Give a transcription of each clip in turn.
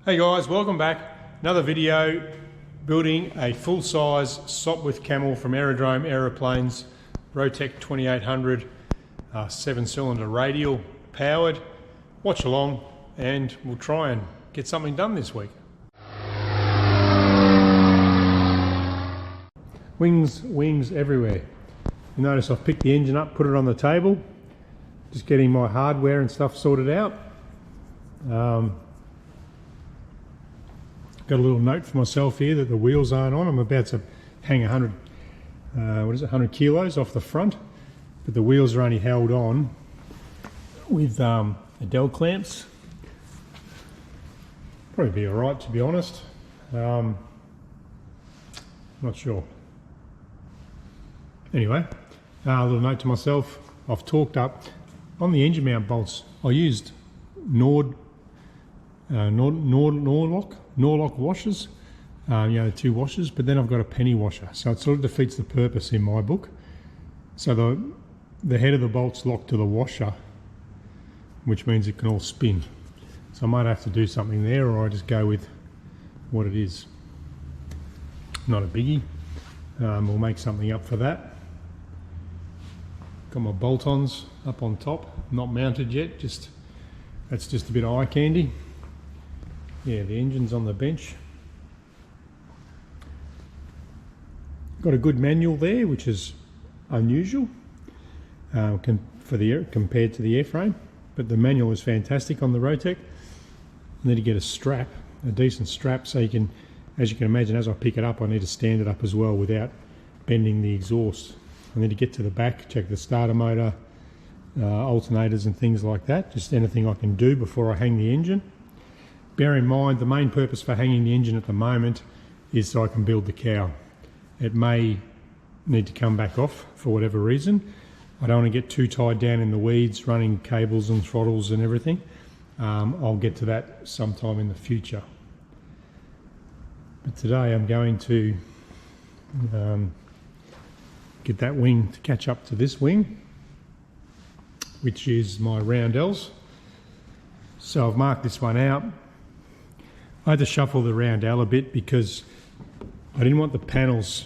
Hey guys, welcome back. Another video building a full-size Sopwith Camel from Aerodrome Aeroplanes, Rotec 2800, 7-cylinder radial powered. Watch along and we'll try and get something done this week. Wings everywhere. You notice I've picked the engine up, put it on the table, just getting my hardware and stuff sorted out. Got a little note for myself here that the wheels aren't on. I'm about to hang 100 kilos off the front, but the wheels are only held on with Adele clamps. Probably be alright, to be honest. Not sure. Anyway, a little note to myself. I've torqued up on the engine mount bolts. I used Norlock washers, the two washers, but then I've got a penny washer, so it sort of defeats the purpose in my book. So the head of the bolt's locked to the washer, which means it can all spin. So I might have to do something there, or I just go with what it is. Not a biggie. We'll make something up for that. Got my bolt-ons up on top, not mounted yet, that's just a bit of eye candy. Yeah, the engine's on the bench. Got a good manual there, which is unusual compared to the airframe, but the manual is fantastic on the Rotec. I need to get a strap, a decent strap, so you can, as you can imagine, as I pick it up, I need to stand it up as well without bending the exhaust. I need to get to the back, check the starter motor, alternators and things like that, just anything I can do before I hang the engine. Bear in mind, the main purpose for hanging the engine at the moment is so I can build the cow. It may need to come back off for whatever reason. I don't want to get too tied down in the weeds, running cables and throttles and everything. I'll get to that sometime in the future. But today I'm going to get that wing to catch up to this wing, which is my roundels. So I've marked this one out. I had to shuffle the roundel a bit because I didn't want the panels,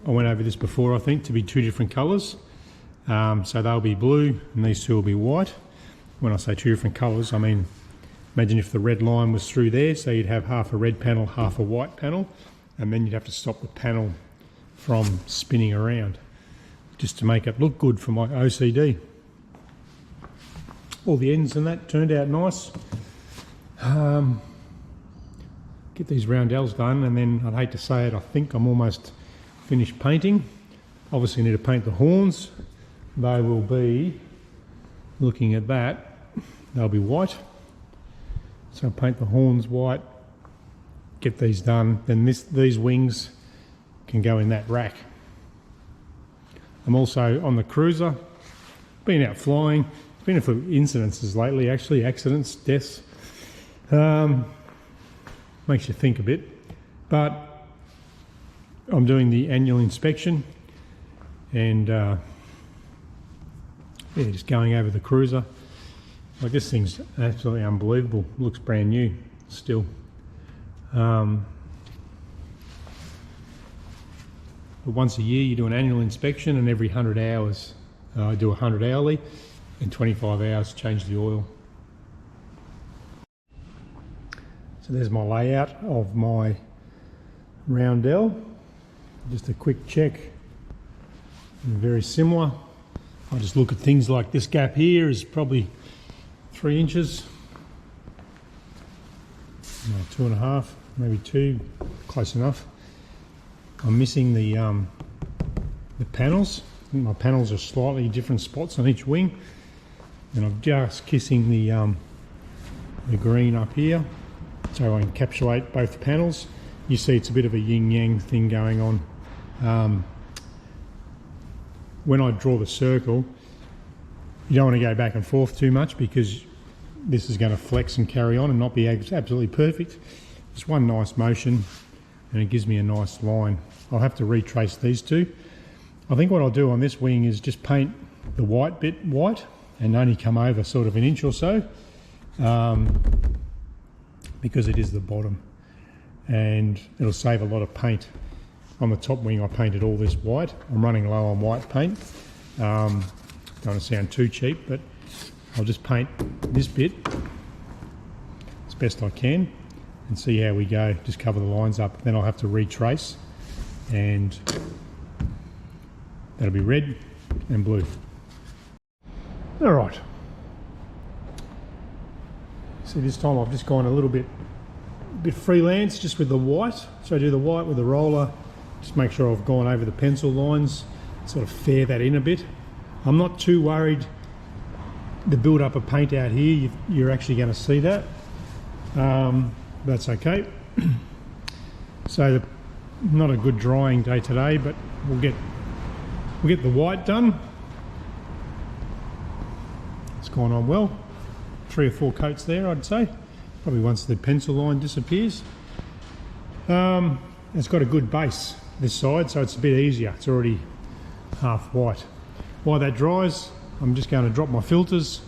I went over this before I think, to be two different colours. So they'll be blue and these two will be white. When I say two different colours, I mean, imagine if the red line was through there, so you'd have half a red panel, half a white panel, and then you'd have to stop the panel from spinning around, just to make it look good for my OCD. All the ends and that turned out nice. Get these roundels done, and then I'd hate to say it, I think I'm almost finished painting. Obviously need to paint the horns. They will be, looking at that, they'll be white. So I'll paint the horns white, get these done, then these wings can go in that rack. I'm also on the Cruzer, been out flying, been a few incidences lately actually, accidents, deaths. Makes you think a bit, but I'm doing the annual inspection and yeah, just going over the Cruzer. Like, this thing's absolutely unbelievable, looks brand new still. But once a year you do an annual inspection, and every 100 hours I do 100 hourly, and 25 hours change the oil. So there's my layout of my roundel. Just a quick check, very similar. I just look at things like this gap here is probably 3 inches, no, 2.5, maybe 2, close enough. I'm missing the panels. I think my panels are slightly different spots on each wing, and I'm just kissing the green up here, so I encapsulate both panels. You see it's a bit of a yin-yang thing going on. When I draw the circle, you don't want to go back and forth too much, because this is going to flex and carry on and not be absolutely perfect. Just one nice motion and it gives me a nice line. I'll have to retrace these two. I think what I'll do on this wing is just paint the white bit white and only come over sort of an inch or so. because it is the bottom, and it'll save a lot of paint. On the top wing I painted all this white. I'm running low on white paint. Don't want to sound too cheap, but I'll just paint this bit as best I can and see how we go. Just cover the lines up, then I'll have to retrace, and that'll be red and blue. Alright, see this time I've just gone a little bit freelance just with the white. So I do the white with the roller, just make sure I've gone over the pencil lines, sort of fair that in a bit. I'm not too worried the build up of paint out here, you're actually going to see that. That's okay. So not a good drying day today, but we'll get the white done. It's gone on well. 3 or 4 coats there, I'd say. Probably once the pencil line disappears. It's got a good base this side, so it's a bit easier. It's already half white. While that dries, I'm just going to drop my filters,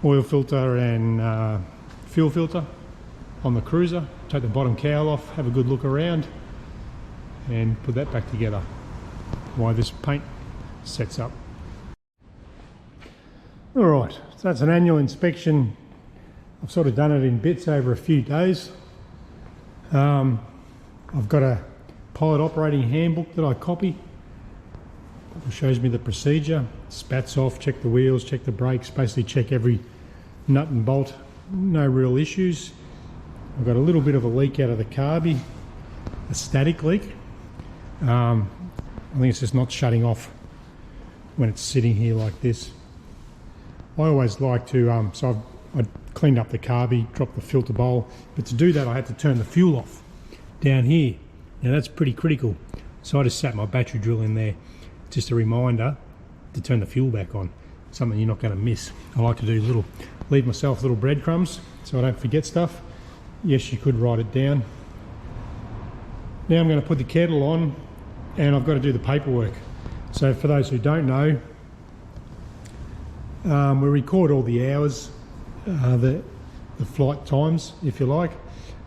oil filter and fuel filter on the Cruzer, take the bottom cowl off, have a good look around and put that back together while this paint sets up. Alright, so that's an annual inspection. I've sort of done it in bits over a few days. I've got a pilot operating handbook that I copy. It shows me the procedure, spats off, check the wheels, check the brakes, basically check every nut and bolt, no real issues. I've got a little bit of a leak out of the carby, a static leak. I think it's just not shutting off when it's sitting here like this. I always like to, so I cleaned up the carby, dropped the filter bowl, but to do that I had to turn the fuel off down here. Now that's pretty critical. So I just sat my battery drill in there, just a reminder to turn the fuel back on. Something you're not going to miss. I like to do leave myself little breadcrumbs so I don't forget stuff. Yes, you could write it down. Now I'm going to put the kettle on and I've got to do the paperwork. So for those who don't know, we record all the hours, the flight times, if you like.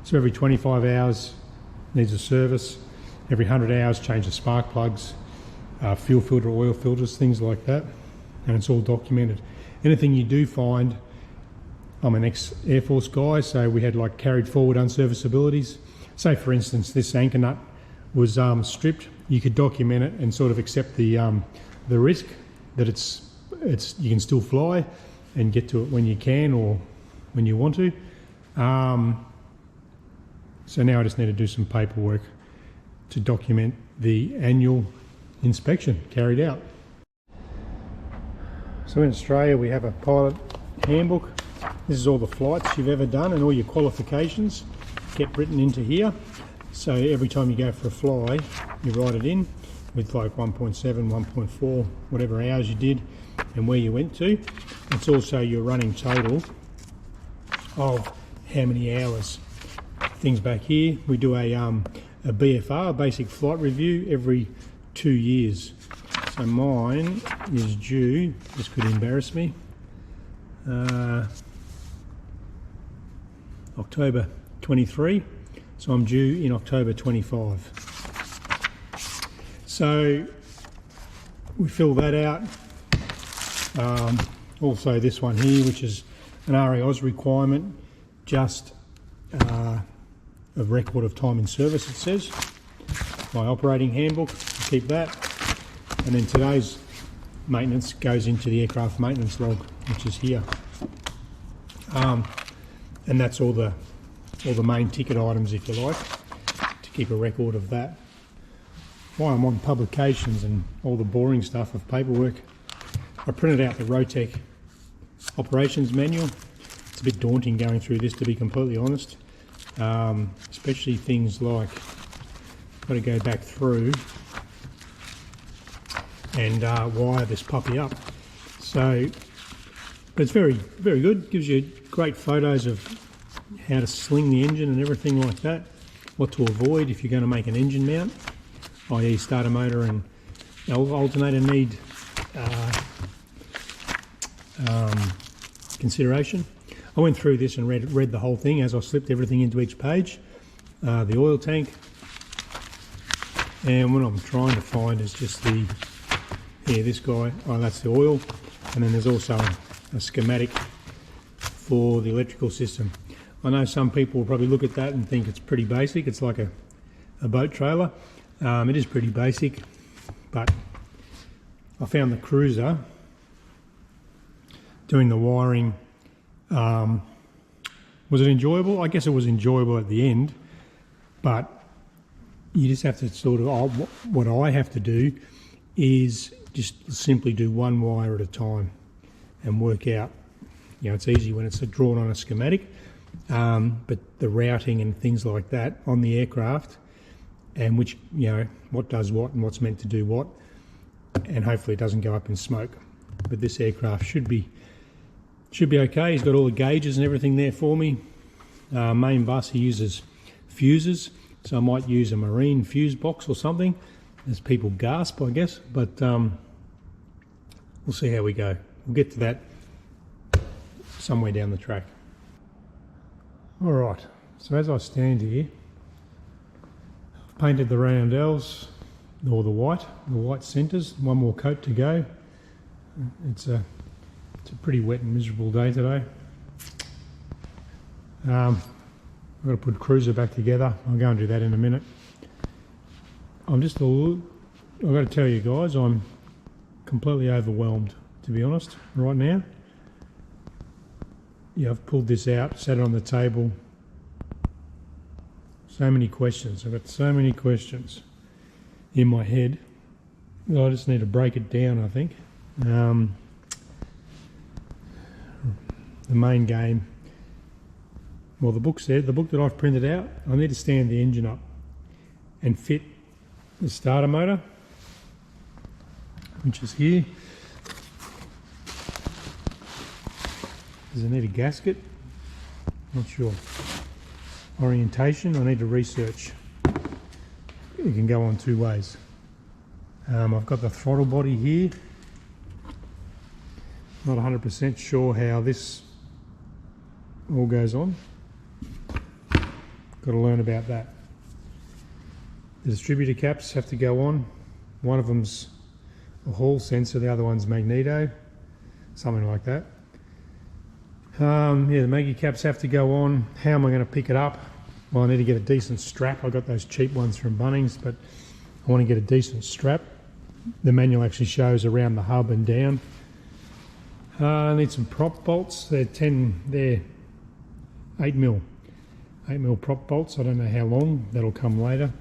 So every 25 hours needs a service. Every 100 hours change the spark plugs, fuel filter, oil filters, things like that. And it's all documented. Anything you do find, I'm an ex-Air Force guy, so we had like carried forward unserviceabilities. Say for instance, this anchor nut was stripped. You could document it and sort of accept the risk that you can still fly and get to it when you can or when you want to. So now I just need to do some paperwork to document the annual inspection carried out. So in Australia we have a pilot handbook. This is all the flights you've ever done and all your qualifications get written into here. So every time you go for a fly, you write it in with like 1.7, 1.4, whatever hours you did and where you went to. It's also your running total of how many hours. Things back here, we do a BFR, basic flight review, every 2 years. So mine is due, this could embarrass me, October 23, so I'm due in October 25. So we fill that out. Also this one here, which is an RAOS requirement, just a record of time in service, it says. My operating handbook, keep that. And then today's maintenance goes into the aircraft maintenance log, which is here. And that's all the main ticket items, if you like, to keep a record of that. While I'm on publications and all the boring stuff of paperwork, I printed out the Rotec operations manual. It's a bit daunting going through this, to be completely honest, especially things like, got to go back through and wire this puppy up. So, but it's very, very good. Gives you great photos of how to sling the engine and everything like that. What to avoid if you're going to make an engine mount, i.e. starter motor and alternator need consideration. I went through this and read the whole thing as I slipped everything into each page. The oil tank, and what I'm trying to find is just this guy. Oh, that's the oil, and then there's also a schematic for the electrical system. I know some people will probably look at that and think it's pretty basic. It's like a boat trailer. It is pretty basic, but I found the Cruzer doing the wiring. Was it enjoyable? I guess it was enjoyable at the end, but you just have to sort of, what I have to do is just simply do one wire at a time and work out. You know, it's easy when it's drawn on a schematic, but the routing and things like that on the aircraft, and which, you know, what does what and what's meant to do what, and hopefully it doesn't go up in smoke. But this aircraft should be okay. He's got all the gauges and everything there for me. Main bus, he uses fuses, so I might use a marine fuse box or something as people gasp, I guess, but we'll see how we go. We'll get to that somewhere down the track. All right, so as I stand here, I've painted the roundels, or the white centres, one more coat to go. It's a pretty wet and miserable day today. I've got to put Cruzer back together. I'll go and do that in a minute. I've got to tell you guys, I'm completely overwhelmed, to be honest, right now. Yeah, I've pulled this out, sat it on the table. So many questions. I've got so many questions in my head. Well, I just need to break it down, I think. The main game. Well, the book that I've printed out, I need to stand the engine up and fit the starter motor, which is here. Does it need a gasket? Not sure. Orientation, I need to research. It can go on two ways. I've got the throttle body here. Not 100% sure how this all goes on. Got to learn about that. The distributor caps have to go on. One of them's a Hall sensor, the other one's magneto, something like that. Yeah, the Maggie caps have to go on. How am I going to pick it up? Well, I need to get a decent strap. I got those cheap ones from Bunnings, but I want to get a decent strap. The manual actually shows around the hub and down. I need some prop bolts. They're 8mm prop bolts. I don't know how long. That'll come later.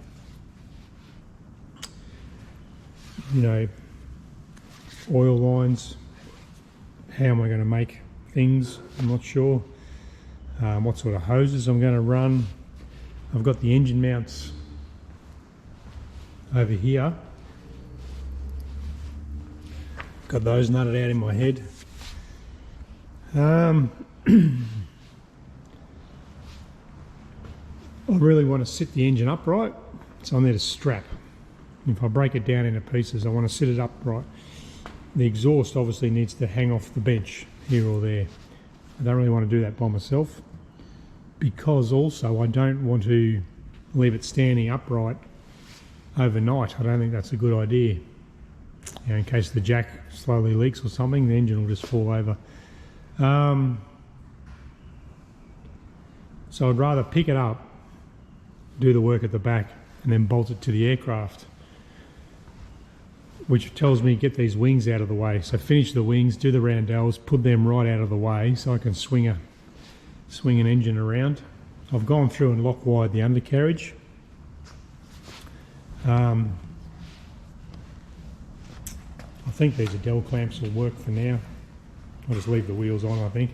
You know, oil lines. How am I going to make things? I'm not sure. What sort of hoses I'm going to run. I've got the engine mounts over here. Got those nutted out in my head. I really want to sit the engine upright, so I need a strap. If I break it down into pieces, I want to sit it upright. The exhaust obviously needs to hang off the bench here or there. I don't really want to do that by myself, because also I don't want to leave it standing upright overnight. I don't think that's a good idea. You know, in case the jack slowly leaks or something, the engine will just fall over. So I'd rather pick it up, do the work at the back, and then bolt it to the aircraft, which tells me get these wings out of the way. So finish the wings, do the roundels, put them right out of the way so I can swing an engine around. I've gone through and lock wired the undercarriage. I think these Adele clamps will work for now. I'll just leave the wheels on, I think.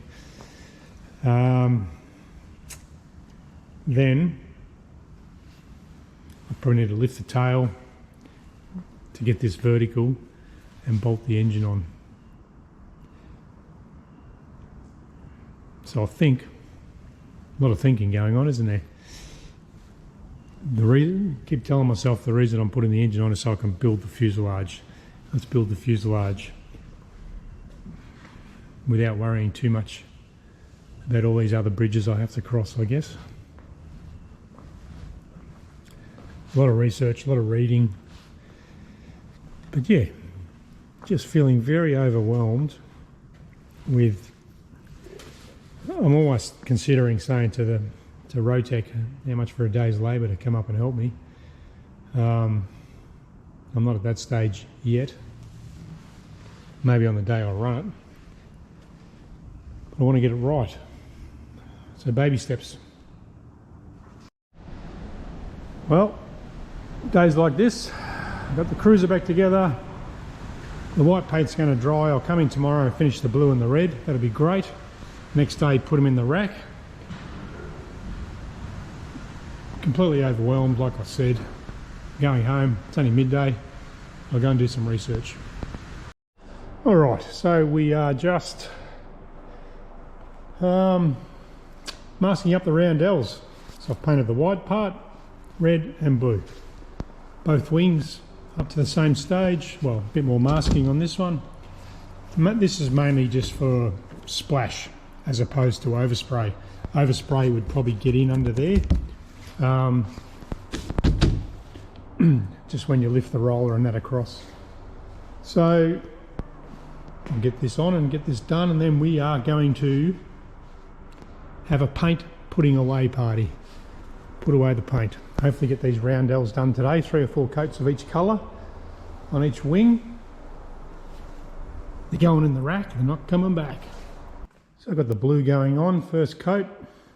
Then I probably need to lift the tail to get this vertical and bolt the engine on. So I think, a lot of thinking going on, isn't there? Keep telling myself the reason I'm putting the engine on is so I can build the fuselage. Let's build the fuselage without worrying too much about all these other bridges I have to cross, I guess. A lot of research, a lot of reading. But yeah, just feeling very overwhelmed with... I'm almost considering saying to Rotec how much for a day's labour to come up and help me. I'm not at that stage yet. Maybe on the day I'll run it. But I want to get it right. So baby steps. Well, days like this, I've got the Cruzer back together. The white paint's going to dry. I'll come in tomorrow and finish the blue and the red. That'll be great. Next day, put them in the rack. Completely overwhelmed, like I said. Going home, it's only midday. I'll go and do some research. All right, so we are just masking up the roundels. So I've painted the white part, red and blue. Both wings up to the same stage. Well, a bit more masking on this one. This is mainly just for splash as opposed to overspray. Overspray would probably get in under there. Just when you lift the roller and that across. So I'll get this on and get this done, and then we are going to have a paint putting away party. Put away the paint. Hopefully get these roundels done today, 3 or 4 coats of each colour on each wing. They're going in the rack, they're not coming back. So I've got the blue going on, first coat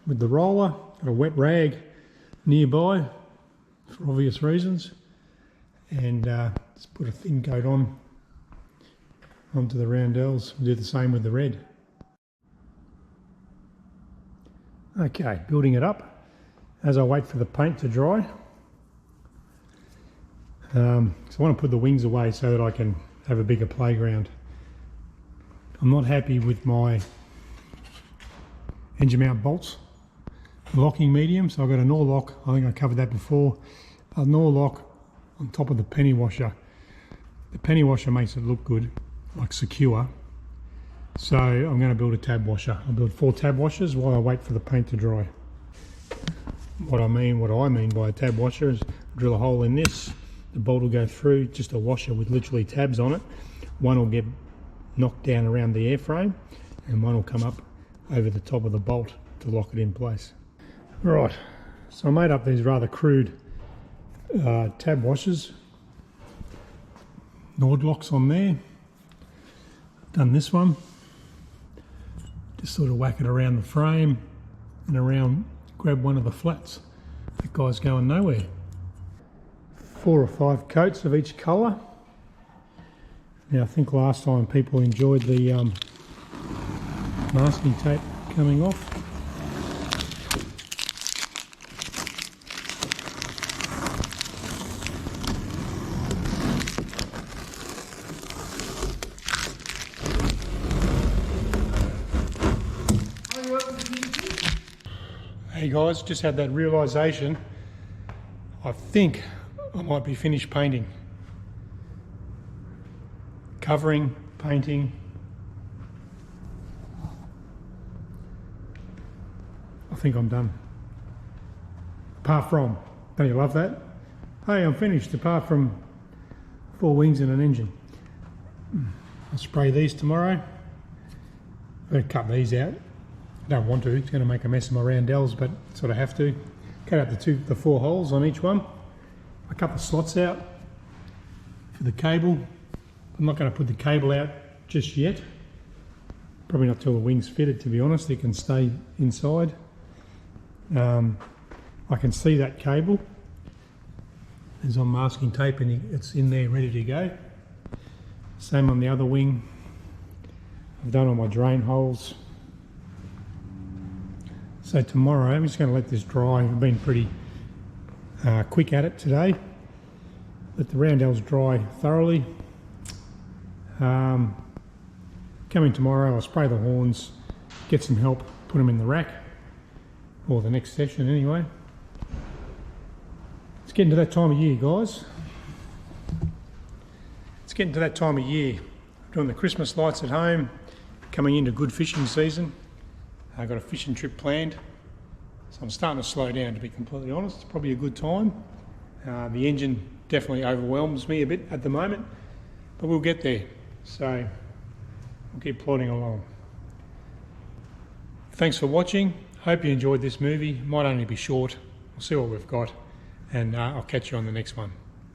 with the roller. Got a wet rag nearby for obvious reasons, and just put a thin coat onto the roundels. We'll do the same with the red. Okay, building it up as I wait for the paint to dry. So I want to put the wings away so that I can have a bigger playground. I'm not happy with my engine mount bolts locking medium, so I've got an oar lock. I think I covered that before. An oar lock on top of the penny washer. The penny washer makes it look good, like secure. So I'm going to build a tab washer. I'll build 4 tab washers while I wait for the paint to dry. What I mean by a tab washer is drill a hole in this, the bolt will go through, just a washer with literally tabs on it. One will get knocked down around the airframe and one will come up over the top of the bolt to lock it in place. Right, so I made up these rather crude tab washers. Nord locks on there. I've done this one. Just sort of whack it around the frame and around, grab one of the flats. That guy's going nowhere. 4 or 5 coats of each colour. Now I think last time people enjoyed the masking tape coming off. Hey guys, just had that realisation. I think I might be finished painting. Covering, painting. I think I'm done. Apart from, don't you love that? Hey, I'm finished apart from 4 wings and an engine. I'll spray these tomorrow. I'm going to cut these out. I don't want to, it's going to make a mess of my roundels, but sort of have to. Cut out the 4 holes on each one. I cut the slots out for the cable. I'm not going to put the cable out just yet. Probably not till the wing's fitted, to be honest. It can stay inside. I can see that cable. There's on masking tape and it's in there ready to go. Same on the other wing. I've done all my drain holes. So tomorrow, I'm just going to let this dry. I've been pretty quick at it today. Let the roundels dry thoroughly. Come in tomorrow, I'll spray the horns, get some help, put them in the rack, or the next session anyway. It's getting to that time of year, guys. It's getting to that time of year. Doing the Christmas lights at home, coming into good fishing season. I've got a fishing trip planned, so I'm starting to slow down, to be completely honest. It's probably a good time. The engine definitely overwhelms me a bit at the moment, but we'll get there. So we'll keep plodding along. Thanks for watching. Hope you enjoyed this movie. Might only be short. We'll see what we've got, and I'll catch you on the next one.